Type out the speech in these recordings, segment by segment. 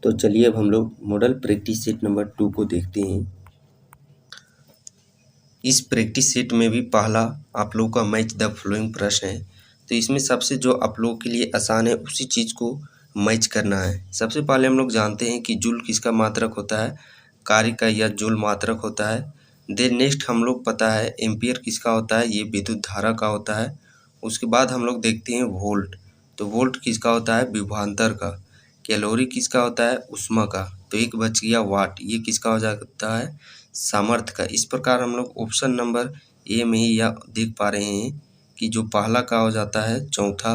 तो चलिए अब हम लोग मॉडल प्रैक्टिस सेट नंबर 2 को देखते हैं। इस प्रैक्टिस सेट में भी पहला आप लोगों का मैच द फॉलोइंग प्रश्न है। तो इसमें सबसे जो आप लोगों के लिए आसान है उसी चीज़ को मैच करना है। सबसे पहले हम लोग जानते हैं कि जूल किसका मात्रक होता है, कार्य का या जूल मात्रक होता है। देन नेक्स्ट हम लोग पता है एम्पियर किसका होता है, ये विद्युत धारा का होता है। उसके बाद हम लोग देखते हैं वोल्ट, तो वोल्ट किसका होता है, विभवांतर का। कैलोरी किसका होता है, ऊष्मा का। तो एक बच गया वाट, ये किसका हो जाता है, सामर्थ्य का। इस प्रकार हम लोग ऑप्शन नंबर ए में ही या देख पा रहे हैं कि जो पहला का हो जाता है चौथा,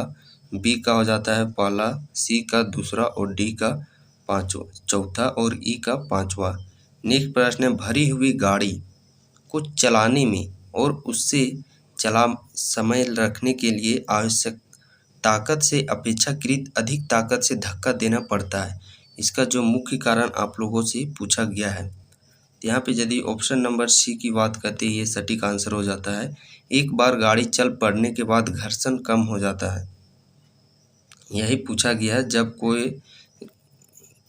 बी का हो जाता है पहला, सी का दूसरा और डी का पांचवा चौथा और ई का पांचवा। नेक्स्ट प्रश्न है भरी हुई गाड़ी को चलाने में और उससे चला समय रखने के लिए आवश्यक ताकत से अपेक्षाकृत अधिक ताकत से धक्का देना पड़ता है। इसका जो मुख्य कारण आप लोगों से पूछा गया है। यहाँ पे यदि ऑप्शन नंबर सी की बात करते हैं, ये सटीक आंसर हो जाता है। एक बार गाड़ी चल पड़ने के बाद घर्षण कम हो जाता है। यही पूछा गया है जब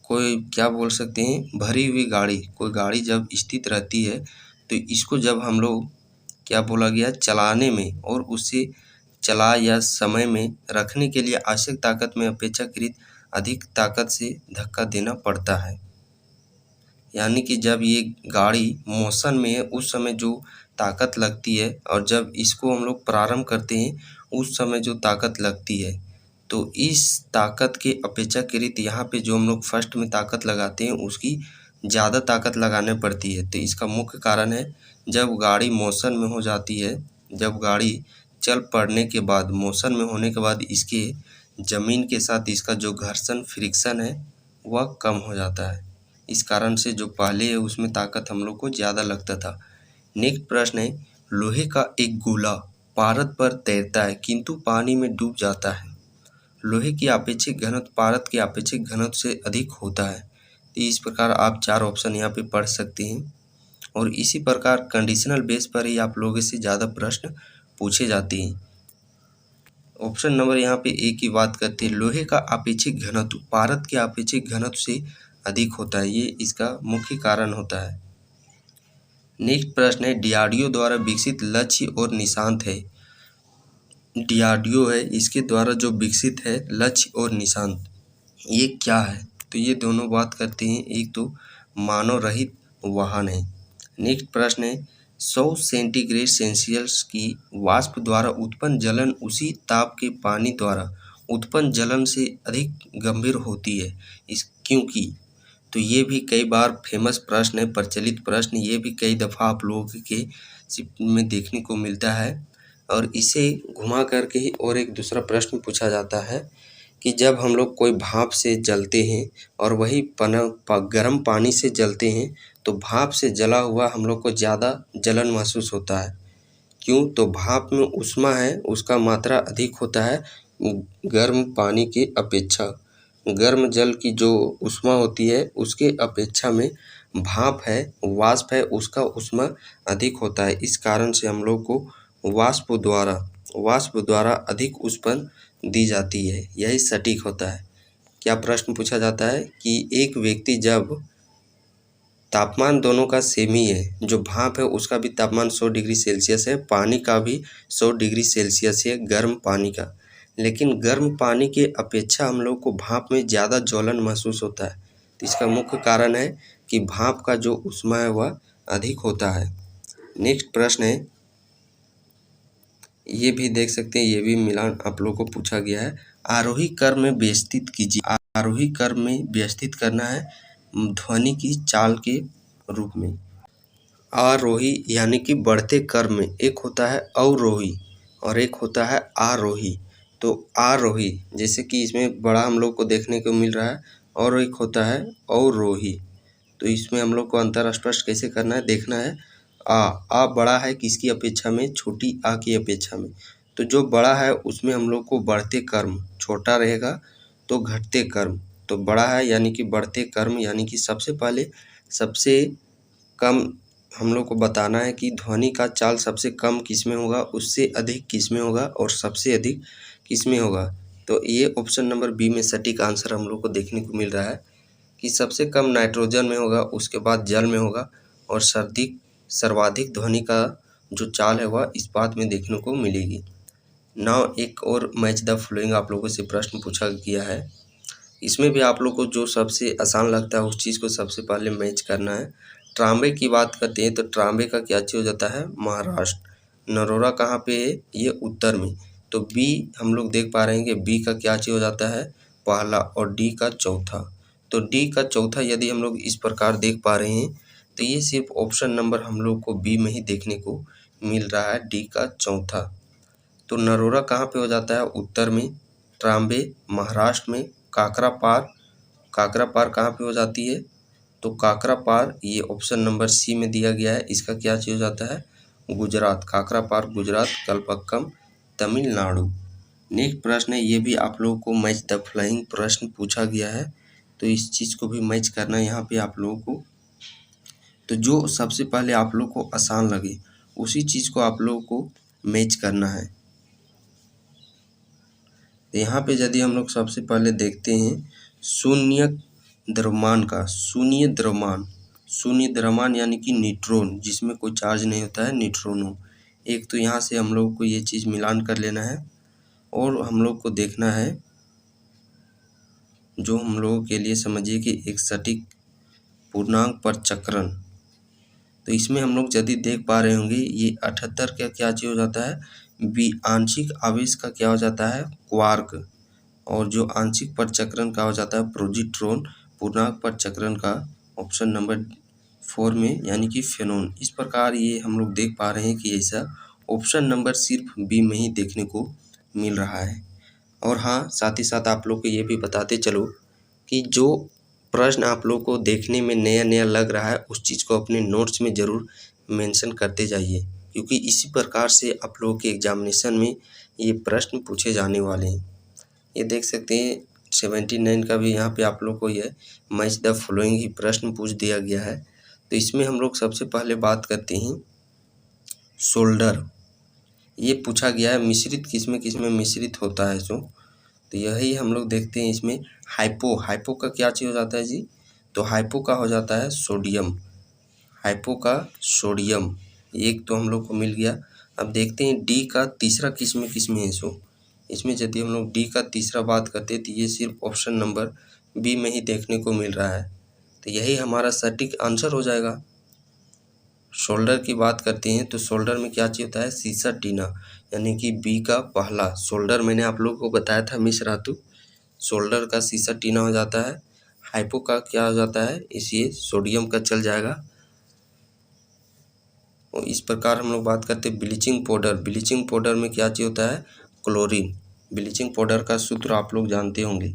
कोई क्या बोल सकते हैं, भरी हुई गाड़ी, कोई गाड़ी जब स्थित रहती है तो इसको जब हम लोग क्या बोला गया, चलाने में और उसे चला या समय में रखने के लिए आवश्यक ताकत में अपेक्षाकृत अधिक ताकत से धक्का देना पड़ता है। यानी कि जब ये गाड़ी मोशन में है उस समय जो ताकत लगती है और जब इसको हम लोग प्रारंभ करते हैं उस समय जो ताकत लगती है, तो इस ताकत के अपेक्षाकृत यहाँ पे जो हम लोग फर्स्ट में ताकत लगाते हैं उसकी ज़्यादा ताकत लगाने पड़ती है। तो इसका मुख्य कारण है जब गाड़ी मोशन में हो जाती है, जब गाड़ी चल पड़ने के बाद, मोशन में होने के बाद इसके ज़मीन के साथ इसका जो घर्षण फ्रिक्शन है वह कम हो जाता है। इस कारण से जो पहले है उसमें ताकत हम लोग को ज़्यादा लगता था। नेक्स्ट प्रश्न है लोहे का एक गोला पारद पर तैरता है किंतु पानी में डूब जाता है। लोहे की अपेक्षित घनत्व पारद के अपेक्षित घनत्व से अधिक होता है। तो इस प्रकार आप चार ऑप्शन यहाँ पे पढ़ सकते हैं और इसी प्रकार कंडीशनल बेस पर ही आप लोगों से ज़्यादा प्रश्न पूछे जाते हैं। ऑप्शन नंबर यहाँ पे ए की बात करते हैं, लोहे का अपेक्षित घनत्व पारद के अपेक्षित घनत्व से अधिक होता है, ये इसका मुख्य कारण होता है। नेक्स्ट प्रश्न है डीआरडीओ द्वारा विकसित लक्ष्य और निशांत है। डीआरडीओ है, इसके द्वारा जो विकसित है लक्ष्य और निशांत, ये क्या है, तो ये दोनों बात करते हैं। एक तो मानव रहित वाहन है। नेक्स्ट प्रश्न है 100 सेंटीग्रेड सेल्सियस की वाष्प द्वारा उत्पन्न जलन उसी ताप के पानी द्वारा उत्पन्न जलन से अधिक गंभीर होती है, इस क्योंकि। तो ये भी कई बार फेमस प्रश्न है, प्रचलित प्रश्न, ये भी कई दफ़ा आप लोगों के में देखने को मिलता है और इसे घुमा करके ही और एक दूसरा प्रश्न पूछा जाता है कि जब हम लोग कोई भाप से जलते हैं और वही गर्म पानी से जलते हैं तो भाप से जला हुआ हम लोग को ज़्यादा जलन महसूस होता है। क्यों, तो भाप में ऊष्मा है उसका मात्रा अधिक होता है गर्म पानी के अपेक्षा। गर्म जल की जो ऊष्मा होती है उसके अपेक्षा में भाप है, वाष्प है, उसका ऊष्मा अधिक होता है। इस कारण से हम लोग को वाष्प द्वारा अधिक ऊष्मा दी जाती है, यही सटीक होता है। क्या प्रश्न पूछा जाता है कि एक व्यक्ति जब तापमान दोनों का सेम ही है, जो भाप है उसका भी तापमान 100 डिग्री सेल्सियस है, पानी का भी 100 डिग्री सेल्सियस है, गर्म पानी का, लेकिन गर्म पानी के अपेक्षा हम लोग को भाप में ज़्यादा ज्वलन महसूस होता है। तो इसका मुख्य कारण है कि भाप का जो ऊष्मा है वह अधिक होता है। नेक्स्ट प्रश्न है, ये भी देख सकते हैं, ये भी मिलान आप लोग को पूछा गया है। आरोही क्रम में व्यवस्थित कीजिए। आरोही क्रम में व्यवस्थित करना है ध्वनि की चाल के रूप में। आरोही यानी कि बढ़ते क्रम में, एक होता है अवरोही और एक होता है आरोही। तो आरोही जैसे कि इसमें बड़ा हम लोग को देखने को मिल रहा है और एक होता है अवरोही। तो इसमें हम लोग को अंतर स्पष्ट कैसे करना है, देखना है। आ बड़ा है किसकी अपेक्षा में, छोटी आ की अपेक्षा में। तो जो बड़ा है उसमें हम लोग को बढ़ते क्रम, छोटा रहेगा तो घटते क्रम। तो बड़ा है यानी कि बढ़ते क्रम, यानी कि सबसे पहले सबसे कम हम लोग को बताना है कि ध्वनि का चाल सबसे कम किस में होगा, उससे अधिक किस में होगा और सबसे अधिक किस में होगा। तो ये ऑप्शन नंबर बी में सटीक आंसर हम लोग को देखने को मिल रहा है कि सबसे कम नाइट्रोजन में होगा, उसके बाद जल में होगा, और सर्वाधिक ध्वनि का जो चाल है वह इस्पात में देखने को मिलेगी। नाउ एक और मैच द फॉलोइंग आप लोगों से प्रश्न पूछा गया है। इसमें भी आप लोग को जो सबसे आसान लगता है उस चीज़ को सबसे पहले मैच करना है। ट्राम्बे की बात करते हैं तो ट्राम्बे का क्या चीज़ हो जाता है? महाराष्ट्र। नरोरा कहाँ पे है? ये उत्तर में। तो बी हम लोग देख पा रहे हैं कि बी का क्या चीज़ हो जाता है? पहला, और डी का चौथा। तो डी का चौथा यदि हम लोग इस प्रकार देख पा रहे हैं तो ये सिर्फ ऑप्शन नंबर हम लोग को बी में ही देखने को मिल रहा है, डी का चौथा। तो नरोरा कहाँ पे हो जाता है? उत्तर में। ट्राम्बे महाराष्ट्र में। काकरापार कहाँ पे हो जाती है? तो काकरापार ये ऑप्शन नंबर सी में दिया गया है, इसका क्या चीज़ हो जाता है? गुजरात। काकरापार गुजरात, कलपक्कम तमिलनाडु। नेक्स्ट प्रश्न है, ये भी आप लोगों को मैच द फ्लाइंग प्रश्न पूछा गया है, तो इस चीज़ को भी मैच करना है यहाँ पे आप लोगों को। तो जो सबसे पहले आप लोग को आसान लगे उसी चीज़ को आप लोगों को मैच करना है। तो यहाँ पे यदि हम लोग सबसे पहले देखते हैं शून्य द्रव्यमान यानी कि न्यूट्रॉन, जिसमें कोई चार्ज नहीं होता है, न्यूट्रॉनो। एक तो यहाँ से हम लोग को ये चीज़ मिलान कर लेना है, और हम लोग को देखना है जो हम लोगों के लिए समझिए कि एक सटीक पूर्णांक पर चक्रण। तो इसमें हम लोग यदि देख पा रहे होंगे ये 78 का क्या चीज़ हो जाता है? बी आंशिक आवेश का क्या हो जाता है? क्वार्क। और जो आंशिक परचक्रण का हो जाता है प्रोजिट्रॉन, पूर्णांक परचक्रण का ऑप्शन नंबर 4 में यानी कि फेनॉन। इस प्रकार ये हम लोग देख पा रहे हैं कि ऐसा ऑप्शन नंबर सिर्फ बी में ही देखने को मिल रहा है। और हाँ, साथ ही साथ आप लोग को ये भी बताते चलो कि जो प्रश्न आप लोग को देखने में नया नया लग रहा है उस चीज़ को अपने नोट्स में ज़रूर मेंशन करते जाइए, क्योंकि इसी प्रकार से आप लोगों के एग्जामिनेशन में ये प्रश्न पूछे जाने वाले हैं। ये देख सकते हैं 79 का भी यहाँ पे आप लोग को ये मैच द फॉलोइंग ही प्रश्न पूछ दिया गया है। तो इसमें हम लोग सबसे पहले बात करते हैं सोल्डर। ये पूछा गया है मिश्रित किस में मिश्रित होता है जो, तो यही हम लोग देखते हैं इसमें। हाइपो का क्या चीज़ हो जाता है जी? तो हाइपो का हो जाता है सोडियम। हाइपो का सोडियम, एक तो हम लोग को मिल गया। अब देखते हैं डी का तीसरा किस में है सो। इसमें यदि हम लोग डी का तीसरा बात करते हैं तो ये सिर्फ ऑप्शन नंबर बी में ही देखने को मिल रहा है, तो यही हमारा सटीक आंसर हो जाएगा। शोल्डर की बात करते हैं तो शोल्डर में क्या चीज़ होता है? सीसा टीना, यानी कि बी का पहला। शोल्डर मैंने आप लोगों को बताया था मिस रातू, शोल्डर का सीसा टीना हो जाता है। हाइपो का क्या हो जाता है? इसे सोडियम का चल जाएगा। और इस प्रकार हम लोग बात करते हैं ब्लीचिंग पाउडर में क्या चीज़ होता है? क्लोरीन। ब्लीचिंग पाउडर का सूत्र आप लोग जानते होंगे,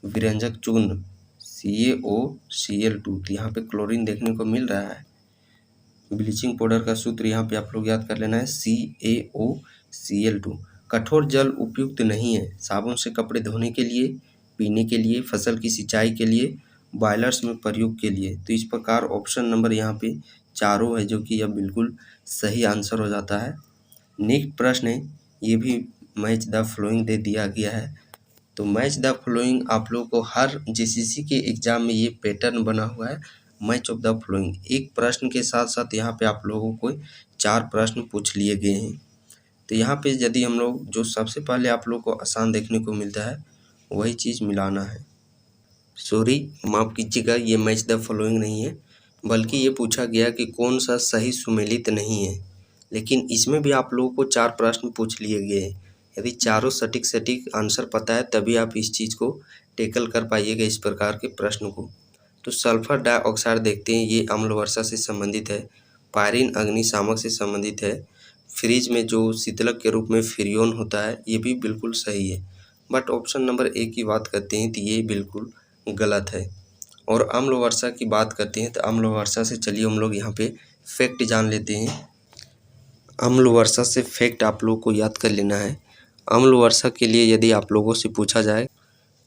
विरंजक चूर्ण CaOCl2, तो यहाँ पे क्लोरीन देखने को मिल रहा है। ब्लीचिंग पाउडर का सूत्र यहाँ पे आप लोग याद कर लेना है CaOCl2। कठोर जल उपयुक्त नहीं है साबुन से कपड़े धोने के लिए, पीने के लिए, फसल की सिंचाई के लिए, बॉयलर्स में प्रयोग के लिए। तो इस प्रकार ऑप्शन नंबर यहाँ पे चारों है, जो कि यह बिल्कुल सही आंसर हो जाता है। नेक्स्ट प्रश्न है, ये भी मैच द फ्लोइंग दे दिया गया है। तो मैच द फ्लोइंग आप लोग को हर JCC के एग्जाम में ये पैटर्न बना हुआ है, मैच ऑफ द फ्लोइंग। एक प्रश्न के साथ साथ यहाँ पे आप लोगों को 4 प्रश्न पूछ लिए गए हैं। तो यहाँ पे यदि हम लोग जो सबसे पहले आप लोग को आसान देखने को मिलता है वही चीज़ मिलाना है। सॉरी, माफ़ कीजिएगा, ये मैच द फॉलोइंग नहीं है, बल्कि ये पूछा गया कि कौन सा सही सुमेलित नहीं है। लेकिन इसमें भी आप लोगों को 4 प्रश्न पूछ लिए गए हैं। यदि चारों सटीक आंसर पता है तभी आप इस चीज़ को टैकल कर पाइएगा, इस प्रकार के प्रश्न को। तो सल्फर डाइऑक्साइड देखते हैं, ये अम्ल वर्षा से संबंधित है। पायरीन अग्निशामक से संबंधित है। फ्रिज में जो शीतलक के रूप में फ्रियोन होता है, ये भी बिल्कुल सही है। बट ऑप्शन नंबर ए की बात करते हैं तो ये बिल्कुल गलत है। और अम्ल वर्षा की बात करते हैं तो अम्ल वर्षा से चलिए हम लोग यहाँ पे फैक्ट जान लेते हैं। अम्ल वर्षा से फैक्ट आप लोग को याद कर लेना है। अम्ल वर्षा के लिए यदि आप लोगों से पूछा जाए,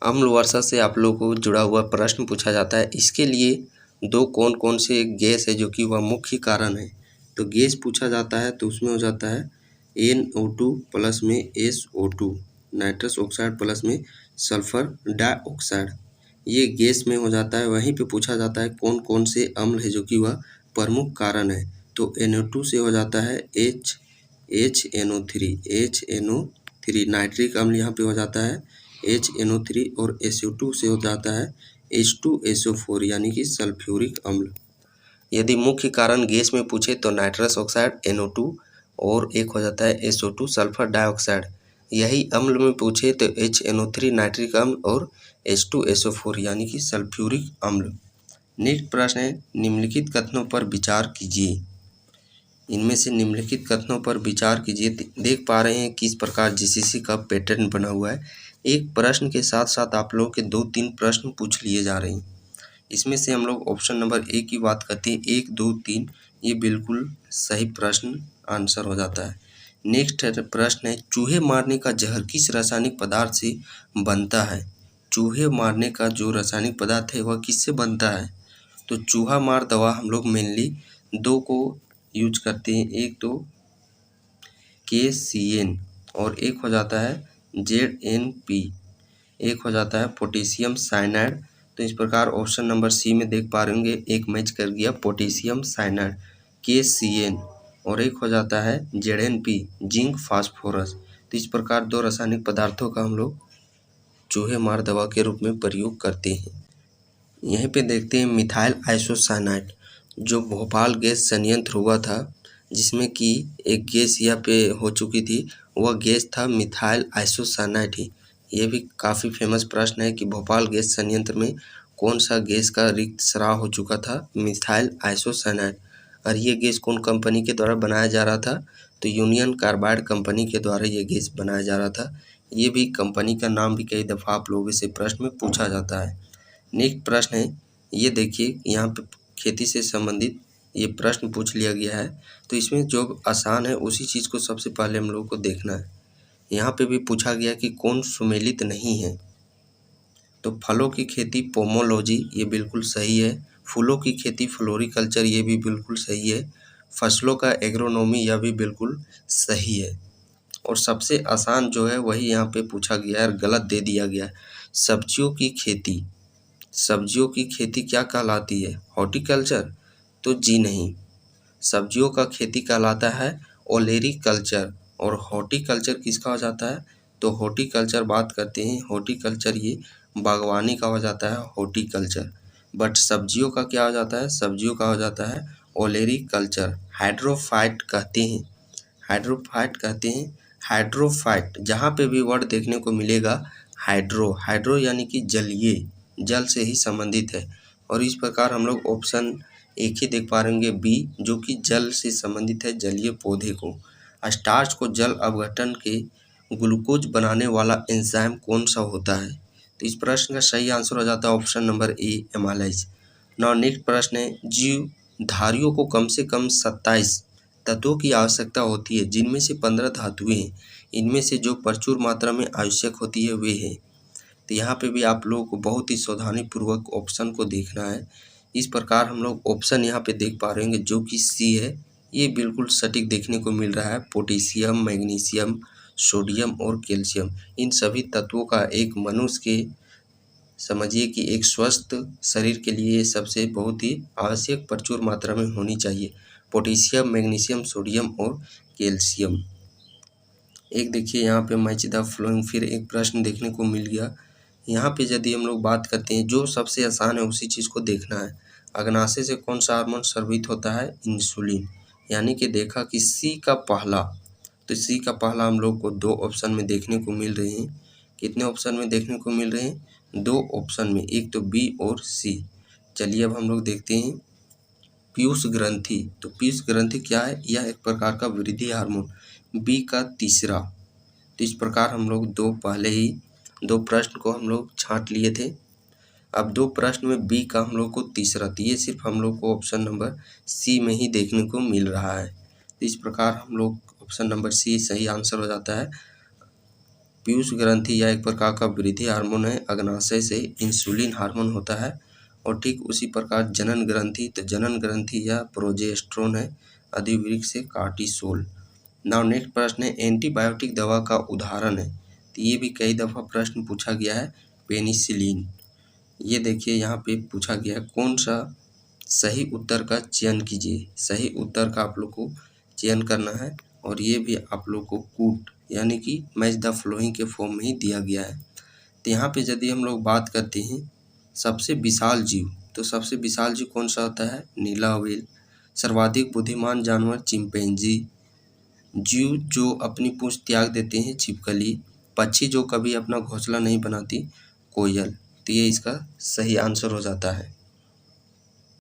अम्ल वर्षा से आप लोगों को जुड़ा हुआ प्रश्न पूछा जाता है, इसके लिए दो कौन से गैस है जो कि वह मुख्य कारण है। तो गैस पूछा जाता है तो उसमें हो जाता है NO2 प्लस में SO2, नाइट्रस ऑक्साइड प्लस में सल्फर डाइऑक्साइड। ये गैस में हो जाता है। वहीं पे पूछा जाता है कौन कौन से अम्ल है जो कि वह प्रमुख कारण है। तो NO2 से हो जाता है HNO3 नाइट्रिक अम्ल यहाँ पे हो जाता है HNO3 और SO2 से हो जाता है H2SO4 यानी कि सल्फ्यूरिक अम्ल। यदि मुख्य कारण गैस में पूछे तो नाइट्रस ऑक्साइड NO2 और एक हो जाता है SO2 सल्फर डाइऑक्साइड। यही अम्ल में पूछे तो HNO3 नाइट्रिक अम्ल और H2SO4 यानी कि सल्फ्यूरिक अम्ल। नेक्स्ट प्रश्न है निम्नलिखित कथनों पर विचार कीजिए। इनमें से निम्नलिखित कथनों पर विचार कीजिए। देख पा रहे हैं किस प्रकार GCC का पैटर्न बना हुआ है। एक प्रश्न के साथ साथ आप लोगों के 2-3 प्रश्न पूछ लिए जा रहे हैं। इसमें से हम लोग ऑप्शन नंबर ए की बात करते हैं 1, 2, 3 ये बिल्कुल सही प्रश्न आंसर हो जाता है। नेक्स्ट प्रश्न है चूहे मारने का जहर किस रासायनिक पदार्थ से बनता है। चूहे मारने का जो रासायनिक पदार्थ है वह किससे बनता है। तो चूहा मार दवा हम लोग मेनली 2 को यूज करते हैं। एक तो KCN और एक हो जाता है ZNP, एक हो जाता है पोटेशियम साइनाइड। तो इस प्रकार ऑप्शन नंबर सी में देख पा रहे होंगे एक मैच कर गया पोटेशियम साइनाइड KCN और एक हो जाता है ZNP जिंक फास्फोरस। तो इस प्रकार 2 रासायनिक पदार्थों का हम लोग चूहे मार दवा के रूप में प्रयोग करते हैं। यहीं पे देखते हैं मिथाइल आइसोसाइनाइड जो भोपाल गैस संयंत्र हुआ था जिसमें कि एक गैस यहाँ पे हो चुकी थी, वह गैस था मिथाइल आइसोसाइनाइड ही। ये भी काफ़ी फेमस प्रश्न है कि भोपाल गैस संयंत्र में कौन सा गैस का रिक्त स्राव हो चुका था, मिथाइल आइसोसाइनाइड। और ये गैस कौन कंपनी के द्वारा बनाया जा रहा था, तो यूनियन कार्बाइड कंपनी के द्वारा ये गैस बनाया जा रहा था। ये भी कंपनी का नाम भी कई दफ़ा आप लोगों से प्रश्न में पूछा जाता है। नेक्स्ट प्रश्न है ये देखिए यहाँ पे खेती से संबंधित ये प्रश्न पूछ लिया गया है। तो इसमें जो आसान है उसी चीज़ को सबसे पहले हम लोगों को देखना है। यहाँ पे भी पूछा गया कि कौन सुमेलित नहीं है। तो फलों की खेती पोमोलॉजी ये बिल्कुल सही है। फूलों की खेती फ्लोरिकल्चर ये भी बिल्कुल सही है। फसलों का एग्रोनॉमी यह भी बिल्कुल सही है। और सबसे आसान जो है वही यहाँ पे पूछा गया है और गलत दे दिया गया है। सब्जियों की खेती क्या कहलाती है, हॉर्टिकल्चर। तो जी नहीं, सब्जियों का खेती कहलाता है ओलेरीकल्चर। और हॉर्टिकल्चर किसका हो जाता है, तो हॉर्टिकल्चर बात करते हैं हॉर्टिकल्चर ये बागवानी का हो जाता है हॉर्टिकल्चर। बट सब्जियों का क्या हो जाता है, सब्जियों का हो जाता है ओलेरीकल्चर। हाइड्रोफाइट कहते हैं, हाइड्रोफाइट जहाँ पे भी वर्ड देखने को मिलेगा हाइड्रो यानी कि जलीय, जल से ही संबंधित है। और इस प्रकार हम लोग ऑप्शन एक ही देख पा रहेंगे बी जो कि जल से संबंधित है, जलीय पौधे को। स्टार्च को जल अपघटन के ग्लूकोज बनाने वाला एंजाइम कौन सा होता है। तो इस प्रश्न का सही आंसर हो जाता है option number A amylase. Now next प्रश्न है जीवधारियों को कम से कम 27 तत्वों की आवश्यकता होती है जिनमें से 15 धातुएं हैं। इनमें से जो प्रचुर मात्रा में आवश्यक होती है वे है। तो यहाँ पे भी आप लोगों को बहुत ही सावधानी पूर्वक ऑप्शन को देखना है। इस प्रकार हम लोग ऑप्शन यहाँ पे देख पा रहे हैं जो कि सी है, ये बिल्कुल सटीक देखने को मिल रहा है। पोटेशियम, मैग्नीशियम, सोडियम और कैल्शियम इन सभी तत्वों का एक मनुष्य के समझिए कि एक स्वस्थ शरीर के लिए सबसे बहुत ही आवश्यक प्रचुर मात्रा में होनी चाहिए, पोटेशियम, मैग्नीशियम, सोडियम और कैल्शियम। एक देखिए यहाँ पे मैच द फ्लोइंग फिर एक प्रश्न देखने को मिल गया। यहाँ पे यदि हम लोग बात करते हैं जो सबसे आसान है उसी चीज़ को देखना है। अग्नाशय से कौन सा हार्मोन स्रावित होता है, इंसुलिन। यानी कि देखा कि सी का पहला, तो सी का पहला हम लोग को 2 ऑप्शन में देखने को मिल रहे हैं। कितने ऑप्शन में देखने को मिल रहे हैं, 2 ऑप्शन में, एक तो बी और सी। चलिए अब हम लोग देखते हैं पीयूष ग्रंथि। तो पीयूष ग्रंथि क्या है, यह एक प्रकार का वृद्धि हार्मोन, बी का तीसरा। तो इस प्रकार हम लोग पहले ही 2 प्रश्न को हम लोग छांट लिए थे। अब 2 प्रश्न में बी का हम लोग को तीसरा, तो ये सिर्फ हम लोग को ऑप्शन नंबर सी में ही देखने को मिल रहा है। तो इस प्रकार हम लोग ऑप्शन नंबर सी सही आंसर हो जाता है। पीयूष ग्रंथि यह एक प्रकार का वृद्धि हार्मोन है, अग्नाशय से इंसुलिन हार्मोन होता है। और ठीक उसी प्रकार जनन ग्रंथि, तो जनन ग्रंथि यह प्रोजेस्टेरोन है, अधिवृक्क से कार्टिसोल। नाउ नेक्स्ट प्रश्न है एंटीबायोटिक दवा का उदाहरण है। तो ये भी कई दफ़ा प्रश्न पूछा गया है, पेनिसिलिन। ये देखिए यहाँ पे पूछा गया है कौन सा सही उत्तर का चयन कीजिए। सही उत्तर का आप लोग को चयन करना है और ये भी आप लोग को कूट यानी कि मैच द फ्लोइंग के फॉर्म में ही दिया गया है। तो यहाँ पे यदि हम लोग बात करते हैं सबसे विशाल जीव, तो सबसे विशाल जीव कौन सा होता है? नीला व्हेल। सर्वाधिक बुद्धिमान जानवर चिंपैंजी। जीव जो अपनी पूंछ त्याग देते हैं छिपकली। पक्षी जो कभी अपना घोंसला नहीं बनाती कोयल। तो ये इसका सही आंसर हो जाता है।